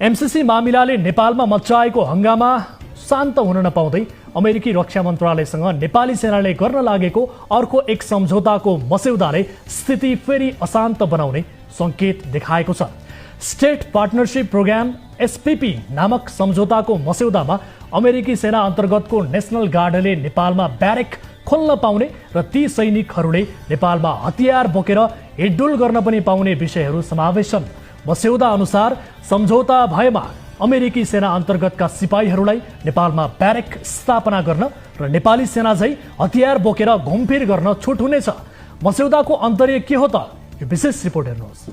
MCC मामिलाले नेपालमा मच्चाएको हंगामा शान्त हुन नपाउँदै अमेरिकी रक्षा मन्त्रालयसँग नेपाली सेनाले गर्न लागेको अर्को एक सम्झौताको मस्यौदाले स्थिति फेरि अशान्त बनाउने संकेत देखाएको छ। स्टेट पार्टनरशिप प्रोग्राम एसपीपी नामक सम्झौताको मस्यौदामा अमेरिकी सेना अन्तर्गतको नेशनल गार्डले नेपालमा ब्यारेक खोल्न पाउने र ती सैनिकहरूले नेपालमा हतियार बोकेर हिड्डुल गर्न पनि पाउने विषयहरू समावेश छन्। मस्यौदा अनुसार सम्झौता भएमा अमेरिकी सेना अन्तर्गतका सिपाहीहरूलाई नेपालमा ब्यारेक स्थापना गर्न र नेपाली सेना झै हतियार बोकेर घुमफिर गर्न छुट हुनेछ। मस्यौदाको अन्तर्य के हो त? यो विशेष रिपोर्ट हेर्नुहोस्।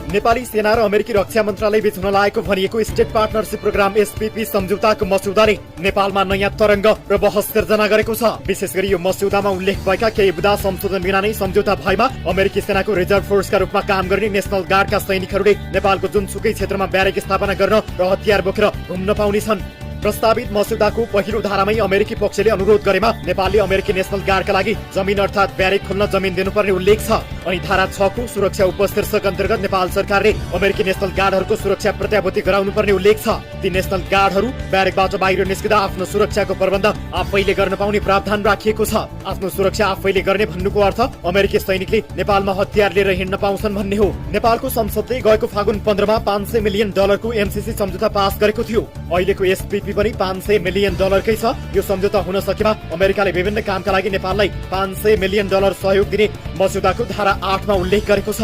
नेपाली सेना र अमेरिकी रक्षा मन्त्रालय बीच हुन लागेको भनिएको स्टेट पार्टनरशिप प्रोग्राम एसपीपी सम्झौताको मस्यौदाले नेपालमा नयाँ तरंग र बहस सिर्जना गरेको छ। विशेष गरी यो मस्यौदामा उल्लेख भएका केही बुदा संशोधन बिना नै सम्झौता भएमा अमेरिकी सेनाको रिजर्भ फोर्सका रूपमा काम गर्ने नेशनल गार्डका सैनिकहरूले नेपालको जुनसुकै क्षेत्रमा ब्यारेक स्थापना गर्न र हतियार बोकेर घुम्न पाउनेछन्। प्रस्तावित मस्यौदाको पहिलो धारामै अमेरिकी पक्षले अनुरोध गरेमा नेपालले अमेरिकी नेशनल गार्डका लागि जमिन अर्थात् ब्यारेक खोल्न जमिन दिनुपर्ने उल्लेख छ। अनि धारा 6 को सुरक्षा उपशीर्षक अन्तर्गत नेपाल सरकारले अमेरिकी नेशनल गार्डहरूको सुरक्षा प्रत्याभूति गराउनुपर्ने उल्लेख छ। ती नेशनल गार्डहरू ब्यारेकबाट बाहिर निस्किँदा आफ्नो सुरक्षाको प्रबन्ध आफैले गर्न पाउने प्रावधान राखिएको छ। आफ्नो सुरक्षा आफैले गर्ने भन्नुको अर्थ अमेरिकी सैनिकले नेपालमा हतियार लिएर हिँड्न पाउँछन् भन्ने हो। नेपालको संसदले गएको फागुन 15 मा $500 मिलियन को एमसीसी सम्झौता पास गरेको थियो। अहिलेको एसपीपी पनि $500 मिलियन कै छ। यो सम्झौता हुन सकेमा अमेरिकाले विभिन्न कामका लागि नेपाललाई $500 मिलियन सहयोग दिने मस्यौदाको धारा 8 मा उल्लेख गरेको छ।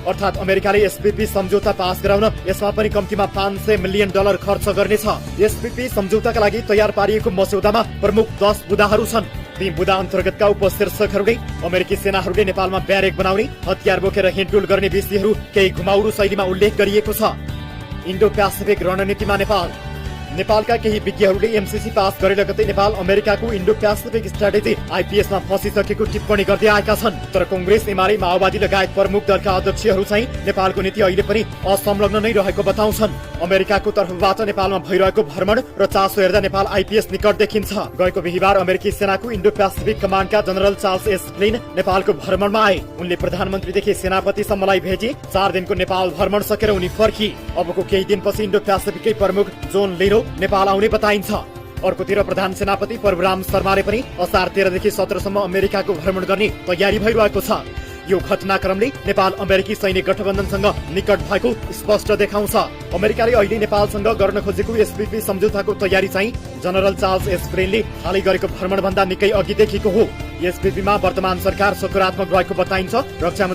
अर्थात् अमेरिकाले एसपीपी सम्झौता पास गराउन यसमा पनि कम्तीमा $500 मिलियन खर्च गर्नेछ। एसपीपी सम्झौताका लागि तयार पारिएको मस्यौदामा प्रमुख 10 बुदाहरू छन्। ती बुदा अन्तर्गतका उपशीर्षकहरूले अमेरिकी सेनाहरूले नेपालमा ब्यारेक बनाउने, हतियार बोकेर हिँडडुल गर्ने विषयहरू केही घुमाउरो शैलीमा उल्लेख गरिएको छ। इन्डो प्यासिफिक रणनीतिमा नेपालका केही विज्ञहरूले एमसीसी पास गरे लगतै नेपाल अमेरिकाको इन्डो प्यासिफिक स्ट्राटेजी आईपीएसमा फसिसकेको टिप्पणी गर्दै आएका छन्। तर कांग्रेस, एमाले, माओवादी लगायत प्रमुख दलका अध्यक्षहरू चाहिँ नेपालको नीति अहिले पनि असंलग्न नै रहेको बताउँछन्। अमेरिकाको तर्फबाट नेपालमा भइरहेको भ्रमण र चासो हेर्दा नेपाल आईपीएस निकट देखिन्छ। गएको बिहीबार अमेरिकी सेनाको इन्डो प्यासिफिक कमान्डका जनरल चार्ल्स एस फ्लिन नेपालको भ्रमणमा आए। उनले प्रधानमन्त्रीदेखि सेनापतिसम्मलाई भेटे। 4 दिनको नेपाल भ्रमण सकेर उनी फर्किए। अबको केही दिनपछि इन्डो प्यासिफिकै प्रमुख जोन लिनो नेपाल आउने बताइन्छ। अर्कोतिर प्रधान सेनापति परशुराम शर्माले पनि असार 13 देखि 17 सम्म अमेरिकाको भ्रमण गर्ने तयारी भइरहेको छ। यो घटनाक्रमले नेपाल अमेरिकी सैनिक गठबन्धनसँग निकट भएको स्पष्ट देखाउँछ। अमेरिकाले अहिले नेपालसँग गर्न खोजेको एसपीपी सम्झौताको तयारी चाहिँ जनरल चार्ल्स एस फ्लिनले हालै गरेको भ्रमण भन्दा निकै अघिदेखिको हो। एसपीपीमा वर्तमान सरकार सकारात्मक रहेको बताइन्छ। रक्षा